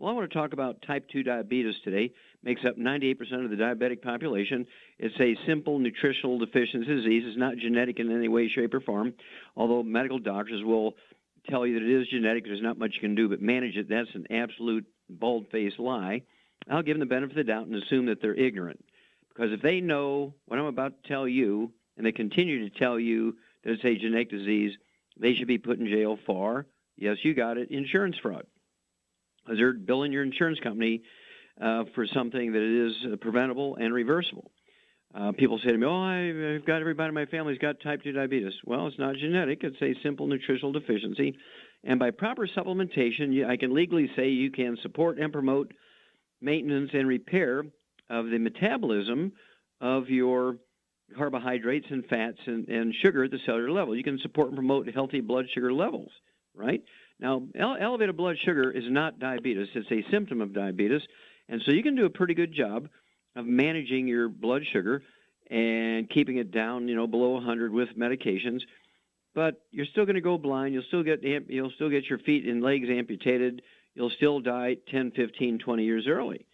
Well, I want to talk about type 2 diabetes today. Makes up 98% of the diabetic population. It's a simple nutritional deficiency disease. It's not genetic in any way, shape, or form, although medical doctors will tell you that it is genetic. There's not much you can do but manage it. That's an absolute bald-faced lie. I'll give them the benefit of the doubt and assume that they're ignorant. Because if they know what I'm about to tell you, and they continue to tell you that it's a genetic disease, they should be put in jail for, yes, you got it, insurance fraud. Because they're billing your insurance company for something that is preventable and reversible. People say to me, I've got everybody in my family's got type 2 diabetes. Well, it's not genetic. It's a simple nutritional deficiency. And by proper supplementation, I can legally say you can support and promote maintenance and repair of the metabolism of your carbohydrates and fats and sugar at the cellular level. You can support and promote healthy blood sugar levels, right? Now, elevated blood sugar is not diabetes. It's a symptom of diabetes. And so you can do a pretty good job of managing your blood sugar and keeping it down, below 100 with medications. But you're still going to go blind. You'll still get your feet and legs amputated. You'll still die 10, 15, 20 years early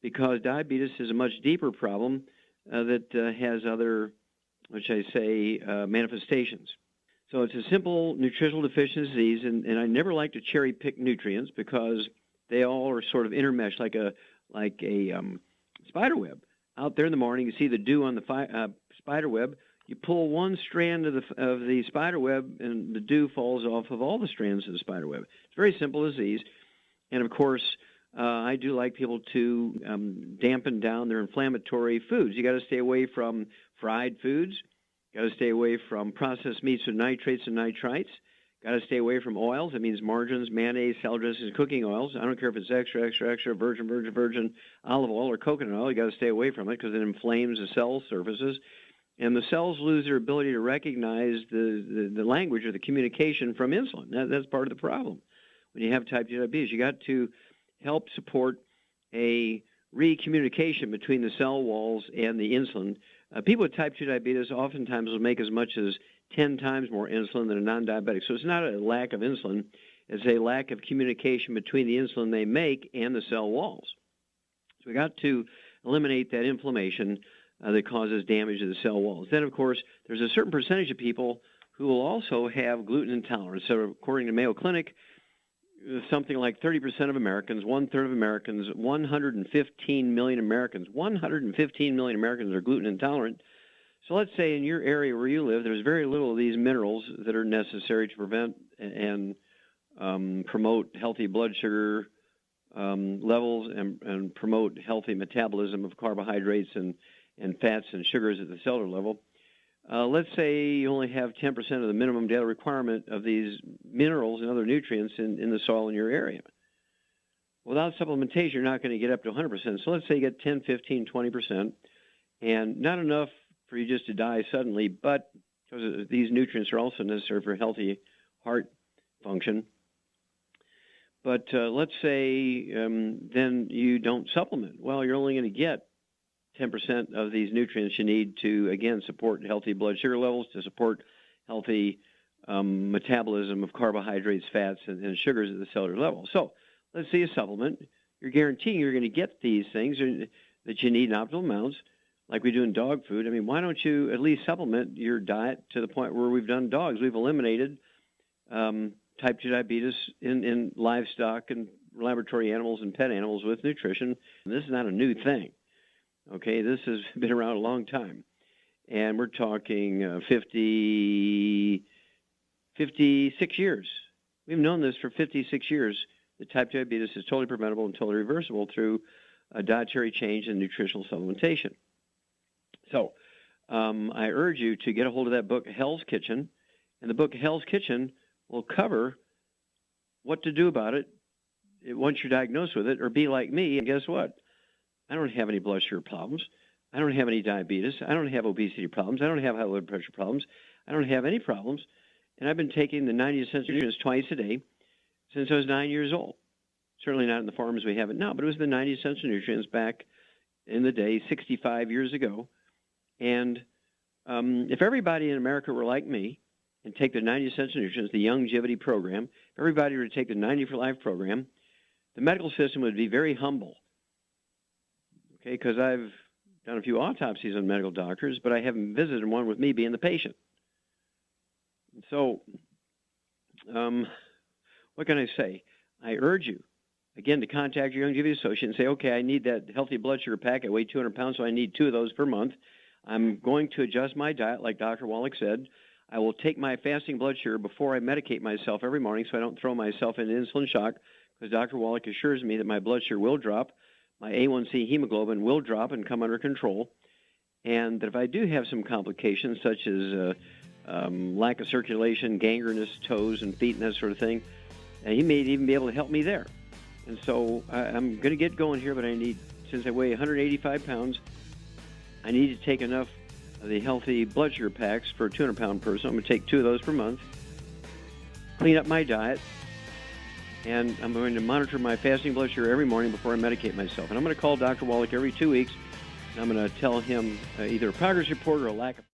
because diabetes is a much deeper problem that has other, manifestations. So it's a simple nutritional deficiency disease, and I never like to cherry pick nutrients because they all are sort of intermeshed like a spider web. Out there in the morning, you see the dew on the spider web. You pull one strand of the spider web, and the dew falls off of all the strands of the spider web. It's a very simple disease, and of course, I do like people to dampen down their inflammatory foods. You got to stay away from fried foods. Got to stay away from processed meats with nitrates and nitrites. Got to stay away from oils. That means margarines, mayonnaise, salad dressings, cooking oils. I don't care if it's extra, virgin olive oil or coconut oil. You got to stay away from it because it inflames the cell surfaces. And the cells lose their ability to recognize the language or the communication from insulin. That's part of the problem. When you have type 2 diabetes, you got to help support a recommunication between the cell walls and the insulin. People with type 2 diabetes oftentimes will make as much as 10 times more insulin than a non-diabetic. So it's not a lack of insulin. It's a lack of communication between the insulin they make and the cell walls. So we got to eliminate that inflammation that causes damage to the cell walls. Then, of course, there's a certain percentage of people who will also have gluten intolerance. So according to Mayo Clinic, something like 30% of Americans, one-third of Americans, 115 million Americans are gluten intolerant. So let's say in your area where you live, there's very little of these minerals that are necessary to prevent and promote healthy blood sugar levels and promote healthy metabolism of carbohydrates and fats and sugars at the cellular level. Let's say you only have 10% of the minimum daily requirement of these minerals and other nutrients in the soil in your area. Without supplementation, you're not going to get up to 100%. So let's say you get 10, 15, 20%, and not enough for you just to die suddenly, but because these nutrients are also necessary for healthy heart function. But let's say then you don't supplement. Well, you're only going to get 10% of these nutrients you need to, again, support healthy blood sugar levels, to support healthy metabolism of carbohydrates, fats, and sugars at the cellular level. So let's say a supplement. You're guaranteeing you're going to get these things that you need in optimal amounts, like we do in dog food. I mean, why don't you at least supplement your diet to the point where we've done dogs? We've eliminated type 2 diabetes in livestock and laboratory animals and pet animals with nutrition. And this is not a new thing. Okay, this has been around a long time, and we're talking 56 years. We've known this for 56 years, that type 2 diabetes is totally preventable and totally reversible through a dietary change and nutritional supplementation. So I urge you to get a hold of that book, Hell's Kitchen, and the book Hell's Kitchen will cover what to do about it once you're diagnosed with it, or be like me, and guess what? I don't have any blood sugar problems. I don't have any diabetes. I don't have obesity problems. I don't have high blood pressure problems. I don't have any problems. And I've been taking the 90 essential nutrients twice a day since I was 9 years old. Certainly not in the form as we have it now, but it was the 90 essential nutrients back in the day, 65 years ago. And if everybody in America were like me and take the 90 essential nutrients, the longevity program, if everybody were to take the 90 for Life program, the medical system would be very humble, okay, because I've done a few autopsies on medical doctors, but I haven't visited one with me being the patient. So, what can I say? I urge you, again, to contact your Youngevity associate and say, okay, I need that healthy blood sugar pack. I weigh 200 pounds, so I need 2 of those per month. I'm going to adjust my diet, like Dr. Wallach said. I will take my fasting blood sugar before I medicate myself every morning so I don't throw myself into insulin shock, because Dr. Wallach assures me that my blood sugar will drop, my A1C hemoglobin will drop and come under control, and that if I do have some complications such as lack of circulation, gangrenous toes and feet and that sort of thing, he may even be able to help me there. And so I'm going to get going here, but I need, since I weigh 185 pounds, I need to take enough of the healthy blood sugar packs for a 200-pound person. I'm going to take 2 of those per month, clean up my diet, and I'm going to monitor my fasting blood sugar every morning before I medicate myself. And I'm going to call Dr. Wallach every 2 weeks, and I'm going to tell him either a progress report or a lack of